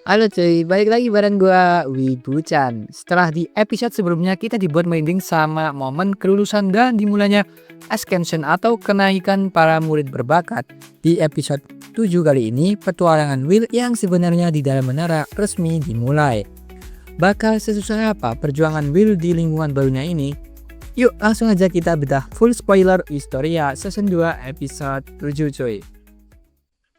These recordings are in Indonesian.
Halo cuy, balik lagi bareng gua Wibucan. Setelah di episode sebelumnya kita dibuat merinding sama momen kelulusan dan dimulainya ascension atau kenaikan para murid berbakat. Di episode 7 kali ini, petualangan Will yang sebenarnya di dalam menara resmi dimulai. Bakal sesusah apa perjuangan Will di lingkungan barunya ini? Yuk langsung aja kita bedah full spoiler Historia season 2 episode 7 cuy.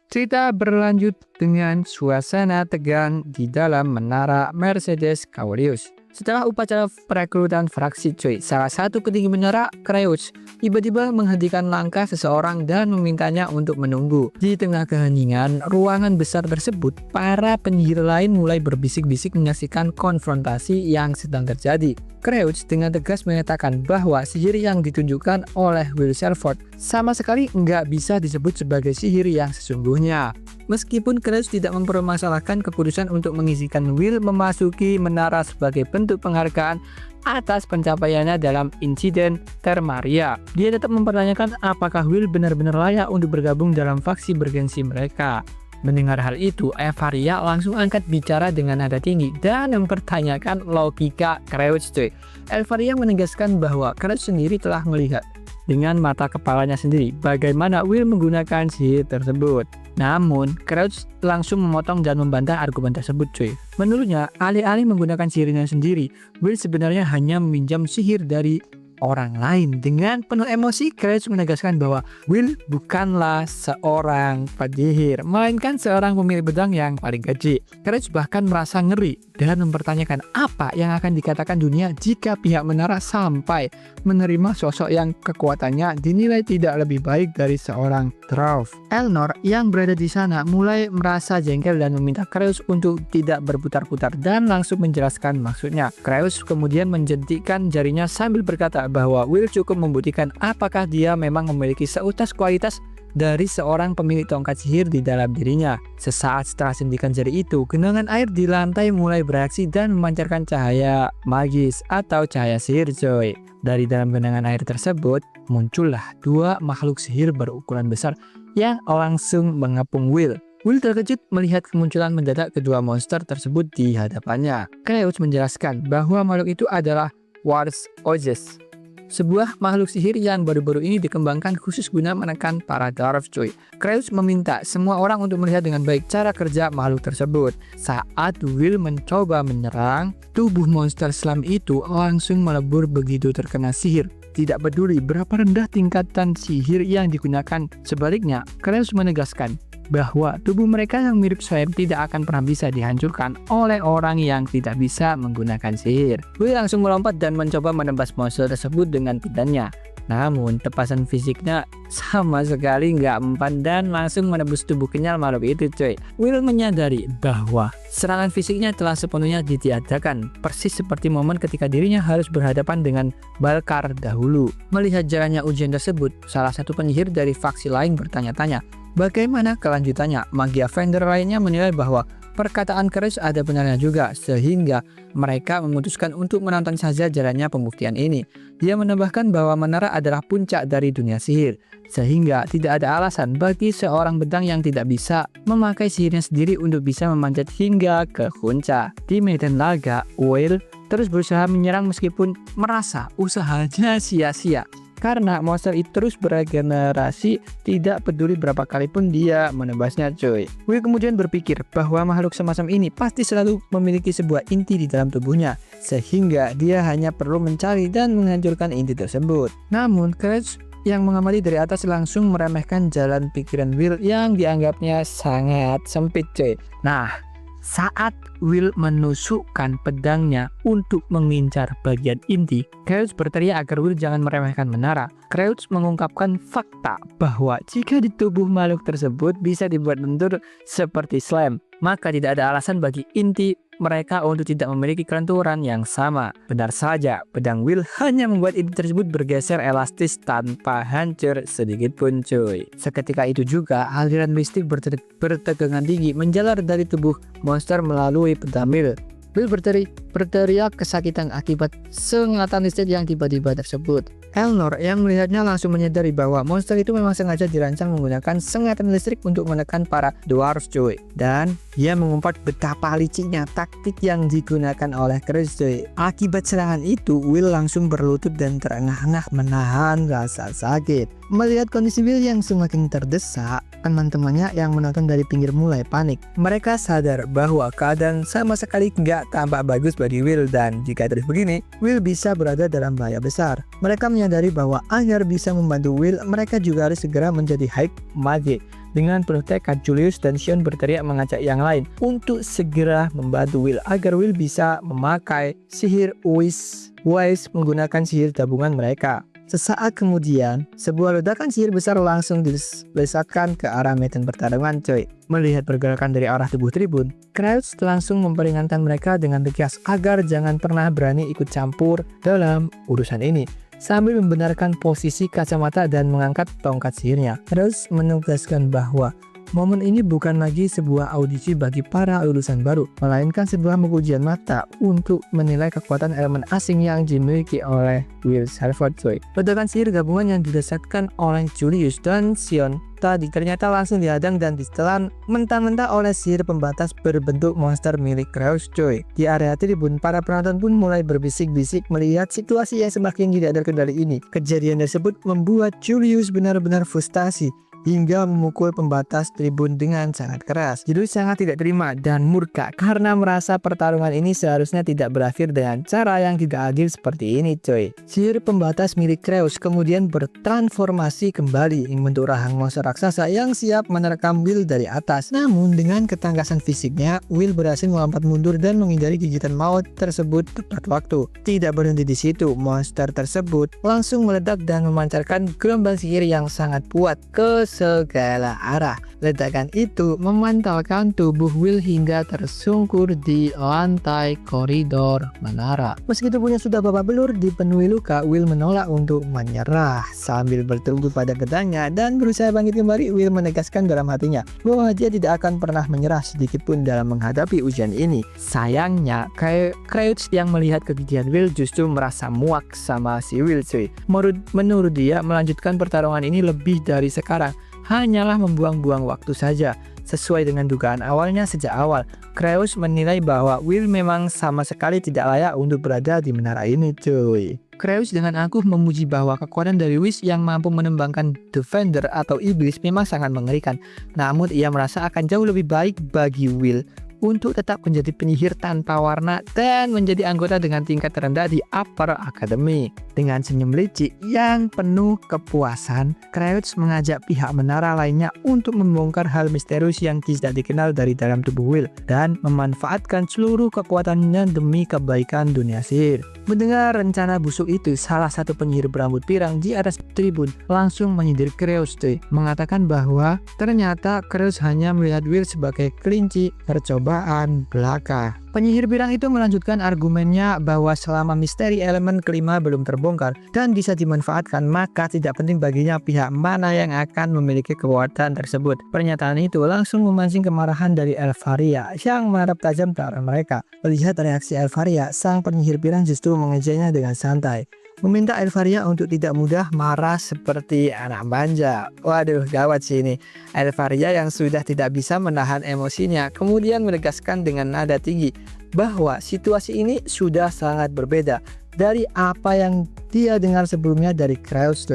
Cerita berlanjut dengan suasana tegang di dalam menara Mercedes Kaulius. Setelah upacara perekrutan fraksi cuy, salah satu petinggi menara, Kreutz, tiba-tiba menghentikan langkah seseorang dan memintanya untuk menunggu. Di tengah keheningan ruangan besar tersebut, para penyihir lain mulai berbisik-bisik menyaksikan konfrontasi yang sedang terjadi. Kreutz dengan tegas menyatakan bahwa sihir yang ditunjukkan oleh Will Sherford sama sekali nggak bisa disebut sebagai sihir yang sesungguhnya. Meskipun Kreutz tidak mempermasalahkan keputusan untuk mengizinkan Will memasuki menara sebagai bentuk penghargaan atas pencapaiannya dalam insiden Termaria, dia tetap mempertanyakan apakah Will benar-benar layak untuk bergabung dalam faksi bergengsi mereka. Mendengar hal itu, Evaria langsung angkat bicara dengan nada tinggi dan mempertanyakan logika Kreutz cuy. Evaria menegaskan bahwa Kreutz sendiri telah melihat dengan mata kepalanya sendiri bagaimana Will menggunakan sihir tersebut. Namun, Kreutz langsung memotong dan membantah argumen tersebut cuy. Menurutnya, alih-alih menggunakan sihirnya sendiri, Will sebenarnya hanya meminjam sihir dari orang lain. Dengan penuh emosi, Kreutz menegaskan bahwa Will bukanlah seorang penyihir, melainkan seorang pemilik pedang yang paling kecil. Kreutz bahkan merasa ngeri dan mempertanyakan apa yang akan dikatakan dunia jika pihak menara sampai menerima sosok yang kekuatannya dinilai tidak lebih baik dari seorang Dwarf. Elnor yang berada di sana mulai merasa jengkel dan meminta Kreutz untuk tidak berputar-putar dan langsung menjelaskan maksudnya. Kreutz kemudian menjentikkan jarinya sambil berkata bahwa Will cukup membuktikan apakah dia memang memiliki seutas kualitas dari seorang pemilik tongkat sihir di dalam dirinya. Sesaat setelah sentikan jari itu, genangan air di lantai mulai bereaksi dan memancarkan cahaya magis atau cahaya sihir coy. Dari dalam genangan air tersebut, muncullah dua makhluk sihir berukuran besar yang langsung mengepung Will. Will terkejut melihat kemunculan mendadak kedua monster tersebut di hadapannya. Kreutz menjelaskan bahwa makhluk itu adalah Wars Ojes, sebuah makhluk sihir yang baru-baru ini dikembangkan khusus guna menekan para Dwarf cuy. Kreutz meminta semua orang untuk melihat dengan baik cara kerja makhluk tersebut. Saat Will mencoba menyerang, tubuh monster selam itu langsung melebur begitu terkena sihir. Tidak peduli berapa rendah tingkatan sihir yang digunakan. Sebaliknya, Kreutz menegaskan bahwa tubuh mereka yang mirip Swain tidak akan pernah bisa dihancurkan oleh orang yang tidak bisa menggunakan sihir. Will langsung melompat dan mencoba menembas monster tersebut dengan pedangnya. Namun tepasan fisiknya sama sekali nggak mempan dan langsung menembus tubuh kenyal makhluk itu cuy. Will menyadari bahwa serangan fisiknya telah sepenuhnya ditiadakan, persis seperti momen ketika dirinya harus berhadapan dengan Balkar dahulu. Melihat jalannya ujian tersebut, salah satu penyihir dari faksi lain bertanya-tanya bagaimana kelanjutannya. Magia vendor lainnya menilai bahwa perkataan Kreutz ada benarnya juga, sehingga mereka memutuskan untuk menonton saja jalannya pembuktian ini. Dia menambahkan bahwa menara adalah puncak dari dunia sihir, sehingga tidak ada alasan bagi seorang pedang yang tidak bisa memakai sihirnya sendiri untuk bisa memanjat hingga ke puncak. Di medan laga, Will terus berusaha menyerang meskipun merasa usahanya sia-sia. Karena monster itu terus beregenerasi, tidak peduli berapa kali pun dia menebasnya cuy. Will kemudian berpikir bahwa makhluk semacam ini pasti selalu memiliki sebuah inti di dalam tubuhnya, sehingga dia hanya perlu mencari dan menghancurkan inti tersebut. Namun Kreutz yang mengamati dari atas langsung meremehkan jalan pikiran Will yang dianggapnya sangat sempit cuy. Nah, saat Will menusukkan pedangnya untuk mengincar bagian inti, Kreutz berteriak agar Will jangan meremehkan menara. Kreutz mengungkapkan fakta bahwa jika di tubuh makhluk tersebut bisa dibuat lentur seperti slime, maka tidak ada alasan bagi inti mereka untuk tidak memiliki kelenturan yang sama. Benar saja, pedang Will hanya membuat inti tersebut bergeser elastis tanpa hancur sedikit pun cuy. Seketika itu juga, aliran mistik bertegangan tinggi menjalar dari tubuh monster melalui pedang Will. Will berteriak berteriak kesakitan akibat sengatan listrik yang tiba-tiba tersebut. Elnor yang melihatnya langsung menyadari bahwa monster itu memang sengaja dirancang menggunakan sengatan listrik untuk menekan para dwarf cuy. Dan dia mengumpat betapa licinnya taktik yang digunakan oleh Kraus cuy. Akibat serangan itu, Will langsung berlutut dan terengah-engah menahan rasa sakit. Melihat kondisi Will yang semakin terdesak, teman-temannya yang menonton dari pinggir mulai panik. Mereka sadar bahwa keadaan sama sekali nggak tampak bagus bagi Will, dan jika terus begini, Will bisa berada dalam bahaya besar. Mereka menyadari bahwa agar bisa membantu Will, mereka juga harus segera menjadi high mage. Dengan penuh tekad, Julius dan Sion berteriak mengajak yang lain untuk segera membantu Will agar Will bisa memakai sihir Wise menggunakan sihir tabungan mereka. Sesaat kemudian, sebuah ledakan sihir besar langsung dilesatkan ke arah medan pertarungan coy. Melihat pergerakan dari arah tubuh tribun, Kraus langsung memperingatkan mereka dengan tegas agar jangan pernah berani ikut campur dalam urusan ini. Sambil membenarkan posisi kacamata dan mengangkat tongkat sihirnya, Kraus menegaskan bahwa momen ini bukan lagi sebuah audisi bagi para lulusan baru, melainkan sebuah pengujian mata untuk menilai kekuatan elemen asing yang dimiliki oleh Will Salford coy. Ledakan sihir gabungan yang didesatkan oleh Julius dan Sion tadi ternyata langsung dihadang dan ditelan mentah-mentah oleh sihir pembatas berbentuk monster milik Kraus coy. Di area tribun, para penonton pun mulai berbisik-bisik melihat situasi yang semakin tidak terkendali ini. Kejadian tersebut membuat Julius benar-benar frustasi hingga memukul pembatas tribun dengan sangat keras. Julius sangat tidak terima dan murka karena merasa pertarungan ini seharusnya tidak berakhir dengan cara yang tidak adil seperti ini coy. Sihir pembatas milik Kraus kemudian bertransformasi kembali membentuk rahang monster raksasa yang siap menerkam Will dari atas. Namun dengan ketangkasan fisiknya, Will berhasil melompat mundur dan menghindari gigitan maut tersebut tepat waktu. Tidak berhenti di situ, monster tersebut langsung meledak dan memancarkan gelombang sihir yang sangat kuat ke segala arah. Ledakan itu memantalkan tubuh Will hingga tersungkur di lantai koridor menara. Meski tubuhnya sudah babak belur dipenuhi luka, Will menolak untuk menyerah. Sambil berteduh pada gedangnya dan berusaha bangkit kembali, Will menegaskan dalam hatinya bahwa dia tidak akan pernah menyerah sedikitpun dalam menghadapi ujian ini. Sayangnya, Kraus yang melihat kegigihan Will justru merasa muak sama si Will cuy. Menurut dia, melanjutkan pertarungan ini lebih dari sekarang hanyalah membuang-buang waktu saja. Sesuai dengan dugaan awalnya sejak awal, Kraus menilai bahwa Will memang sama sekali tidak layak untuk berada di menara ini cuy. Kraus dengan angkuh memuji bahwa kekuatan dari Wish yang mampu menembangkan Defender atau Iblis memang sangat mengerikan. Namun ia merasa akan jauh lebih baik bagi Will untuk tetap menjadi penyihir tanpa warna dan menjadi anggota dengan tingkat terendah di Upper Academy. Dengan senyum licik yang penuh kepuasan, Kraus mengajak pihak menara lainnya untuk membongkar hal misterius yang tidak dikenal dari dalam tubuh Will dan memanfaatkan seluruh kekuatannya demi kebaikan dunia sihir. Mendengar rencana busuk itu, salah satu penyihir berambut pirang di atas tribun langsung menyindir Kraus mengatakan bahwa ternyata Kraus hanya melihat Will sebagai kelinci percobaan belaka. Penyihir pirang itu melanjutkan argumennya bahwa selama misteri elemen kelima belum terbongkar dan bisa dimanfaatkan, maka tidak penting baginya pihak mana yang akan memiliki kekuatan tersebut. Pernyataan itu langsung memancing kemarahan dari Elfaria yang menatap tajam ke arah mereka. Melihat reaksi Elfaria, sang penyihir pirang justru mengejeknya dengan santai, meminta Elfaria untuk tidak mudah marah seperti anak manja. Waduh, gawat sih ini. Elfaria yang sudah tidak bisa menahan emosinya kemudian menegaskan dengan nada tinggi bahwa situasi ini sudah sangat berbeda dari apa yang dia dengar sebelumnya dari Kraus.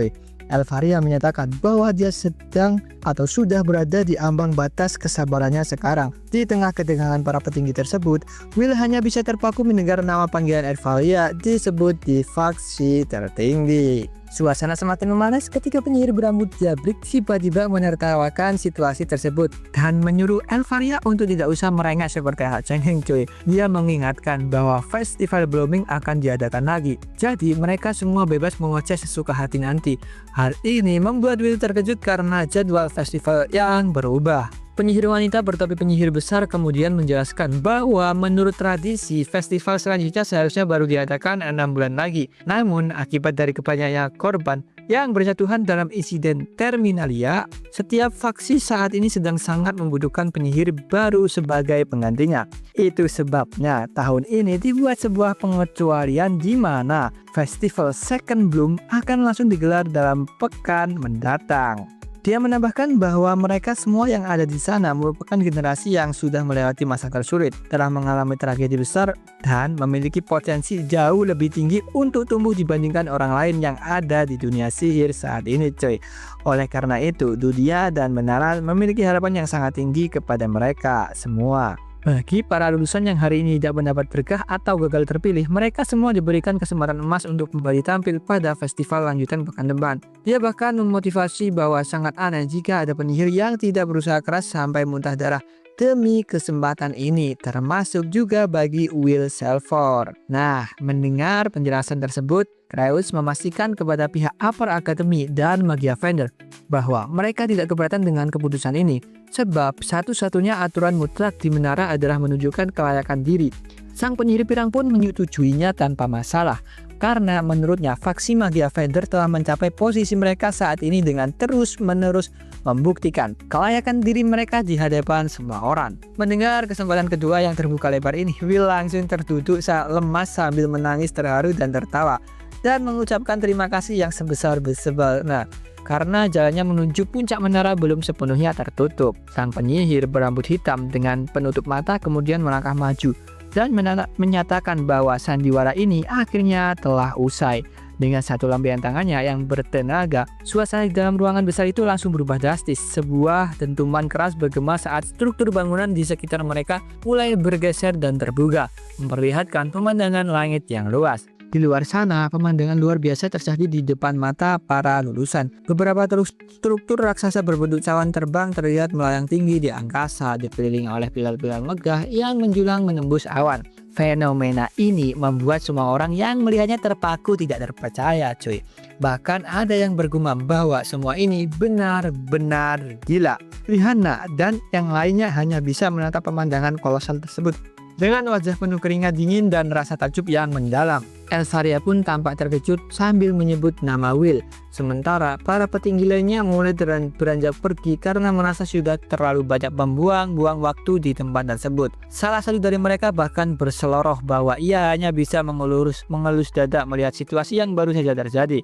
Elfaria menyatakan bahwa dia sedang atau sudah berada di ambang batas kesabarannya sekarang. Di tengah ketegangan para petinggi tersebut, Will hanya bisa terpaku mendengar nama panggilan Elfaria disebut di faksi tertinggi. Suasana semakin memanas ketika penyihir berambut jabrik tiba-tiba menertawakan situasi tersebut dan menyuruh Elfaria untuk tidak usah merengek seperti hal cengeng cuy. Dia mengingatkan bahwa festival Blooming akan diadakan lagi, jadi mereka semua bebas mengoceh sesuka hati nanti. Hal ini membuat Will terkejut karena jadwal festival yang berubah. Penyihir wanita bertopi penyihir besar kemudian menjelaskan bahwa menurut tradisi festival selanjutnya seharusnya baru diadakan 6 bulan lagi. Namun akibat dari kebanyakan korban yang berjatuhan dalam insiden Terminalia, setiap faksi saat ini sedang sangat membutuhkan penyihir baru sebagai penggantinya. Itu sebabnya tahun ini dibuat sebuah pengecualian di mana festival Second Bloom akan langsung digelar dalam pekan mendatang. Dia menambahkan bahwa mereka semua yang ada di sana merupakan generasi yang sudah melewati masa tersulit, telah mengalami tragedi besar, dan memiliki potensi jauh lebih tinggi untuk tumbuh dibandingkan orang lain yang ada di dunia sihir saat ini, coy. Oleh karena itu, Dudia dan Menara memiliki harapan yang sangat tinggi kepada mereka semua. Bagi para lulusan yang hari ini tidak mendapat berkah atau gagal terpilih, mereka semua diberikan kesempatan emas untuk kembali tampil pada festival lanjutan pekan depan. Dia bahkan memotivasi bahwa sangat aneh jika ada penyihir yang tidak berusaha keras sampai muntah darah demi kesempatan ini, termasuk juga bagi Will Selford. Nah, mendengar penjelasan tersebut, Kraus memastikan kepada pihak Upper Academy dan Magia Vendor bahwa mereka tidak keberatan dengan keputusan ini, sebab satu-satunya aturan mutlak di menara adalah menunjukkan kelayakan diri. Sang penyihir pirang pun menyetujuinya tanpa masalah, karena menurutnya faksi Magia Vendor telah mencapai posisi mereka saat ini dengan terus-menerus membuktikan kelayakan diri mereka di hadapan semua orang. Mendengar kesempatan kedua yang terbuka lebar ini, Will langsung terduduk lemas sambil menangis terharu dan tertawa, dan mengucapkan terima kasih yang sebesar-besarnya. Karena jalannya menuju puncak menara belum sepenuhnya tertutup. Sang penyihir berambut hitam dengan penutup mata kemudian melangkah maju dan menyatakan bahwa sandiwara ini akhirnya telah usai. Dengan satu lambaian tangannya yang bertenaga, suasana di dalam ruangan besar itu langsung berubah drastis. Sebuah dentuman keras bergema saat struktur bangunan di sekitar mereka mulai bergeser dan terbuka, memperlihatkan pemandangan langit yang luas. Di luar sana, pemandangan luar biasa terjadi di depan mata para lulusan. Beberapa struktur raksasa berbentuk cawan terbang terlihat melayang tinggi di angkasa, dikelilingi oleh pilar-pilar megah yang menjulang menembus awan. Fenomena ini membuat semua orang yang melihatnya terpaku tidak terpercaya, cuy. Bahkan ada yang bergumam bahwa semua ini benar-benar gila. Rihanna dan yang lainnya hanya bisa menatap pemandangan kolosal tersebut dengan wajah penuh keringat dingin dan rasa takjub yang mendalam. Elsaria pun tampak terkejut sambil menyebut nama Will. Sementara para petinggi lainnya mulai beranjak pergi karena merasa sudah terlalu banyak membuang-buang waktu di tempat tersebut. Salah satu dari mereka bahkan berseloroh bahwa ia hanya bisa mengelus dada melihat situasi yang baru saja terjadi.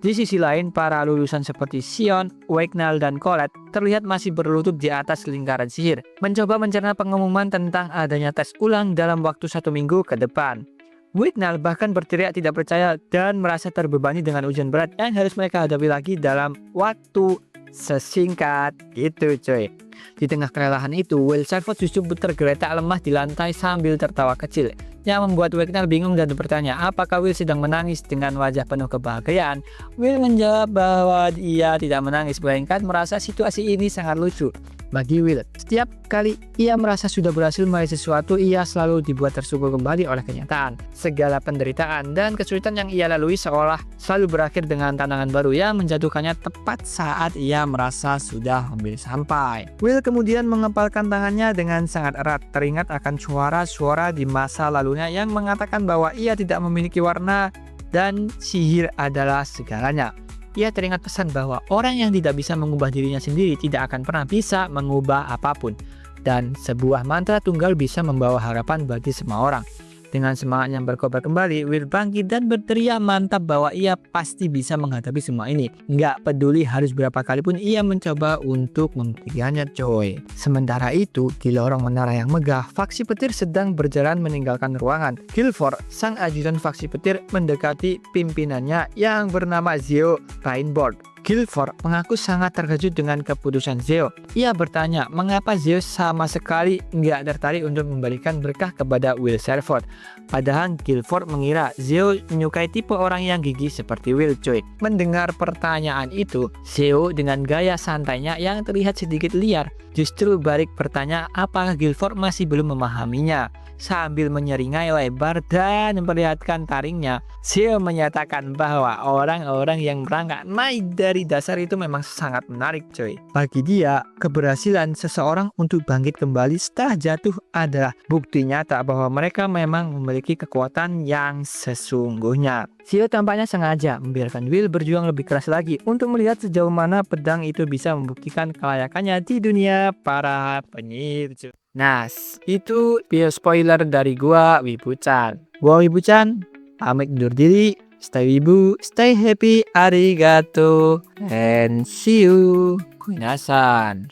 Di sisi lain, para lulusan seperti Sion, Wignall, dan Colette terlihat masih berlutut di atas lingkaran sihir, mencoba mencerna pengumuman tentang adanya tes ulang dalam waktu 1 minggu ke depan. Wignall bahkan berteriak tidak percaya dan merasa terbebani dengan ujian berat yang harus mereka hadapi lagi dalam waktu sesingkat itu, coy. Di tengah kelelahan itu, Will Selford justru tergeletak lemah di lantai sambil tertawa kecil, yang membuat Wignall bingung dan bertanya apakah Will sedang menangis. Dengan wajah penuh kebahagiaan, Will menjawab bahwa ia tidak menangis, melainkan merasa situasi ini sangat lucu. Bagi Will, setiap kali ia merasa sudah berhasil meraih sesuatu, ia selalu dibuat tersungkur kembali oleh kenyataan. Segala penderitaan dan kesulitan yang ia lalui seolah selalu berakhir dengan tantangan baru yang menjatuhkannya tepat saat ia merasa sudah hampir sampai. Will kemudian mengepalkan tangannya dengan sangat erat, teringat akan suara-suara di masa lalunya yang mengatakan bahwa ia tidak memiliki warna dan sihir adalah segalanya. Ia teringat pesan bahwa orang yang tidak bisa mengubah dirinya sendiri tidak akan pernah bisa mengubah apapun, dan sebuah mantra tunggal bisa membawa harapan bagi semua orang. Dengan semangat yang berkobar kembali, Will bangkit dan berteriak mantap bahwa ia pasti bisa menghadapi semua ini. Nggak peduli harus berapa kali pun ia mencoba untuk membuktikannya, coy. Sementara itu, di lorong menara yang megah, faksi petir sedang berjalan meninggalkan ruangan. Guilford, sang ajudan faksi petir, mendekati pimpinannya yang bernama Zeo Rainboard. Guilford mengaku sangat terkejut dengan keputusan Zeo. Ia bertanya mengapa Zeo sama sekali nggak tertarik untuk memberikan berkah kepada Will Selford. Padahal Guilford mengira Zeo menyukai tipe orang yang gigih seperti Will, coy. Mendengar pertanyaan itu, Zeo dengan gaya santainya yang terlihat sedikit liar justru balik bertanya apakah Guilford masih belum memahaminya. Sambil menyeringai lebar dan memperlihatkan taringnya, Zeo menyatakan bahwa orang-orang yang merangkak naik dari dasar itu memang sangat menarik, coy. Bagi dia, keberhasilan seseorang untuk bangkit kembali setelah jatuh adalah bukti nyata bahwa mereka memang memiliki kekuatan yang sesungguhnya. Shio tampaknya sengaja membiarkan Will berjuang lebih keras lagi untuk melihat sejauh mana pedang itu bisa membuktikan kelayakannya di dunia para penyihir. Nah, itu video spoiler dari gua Wibu-chan. Gua Wibu-chan, pamit undur diri. Stay wibu, stay happy, arigato, and see you. Kuinasan.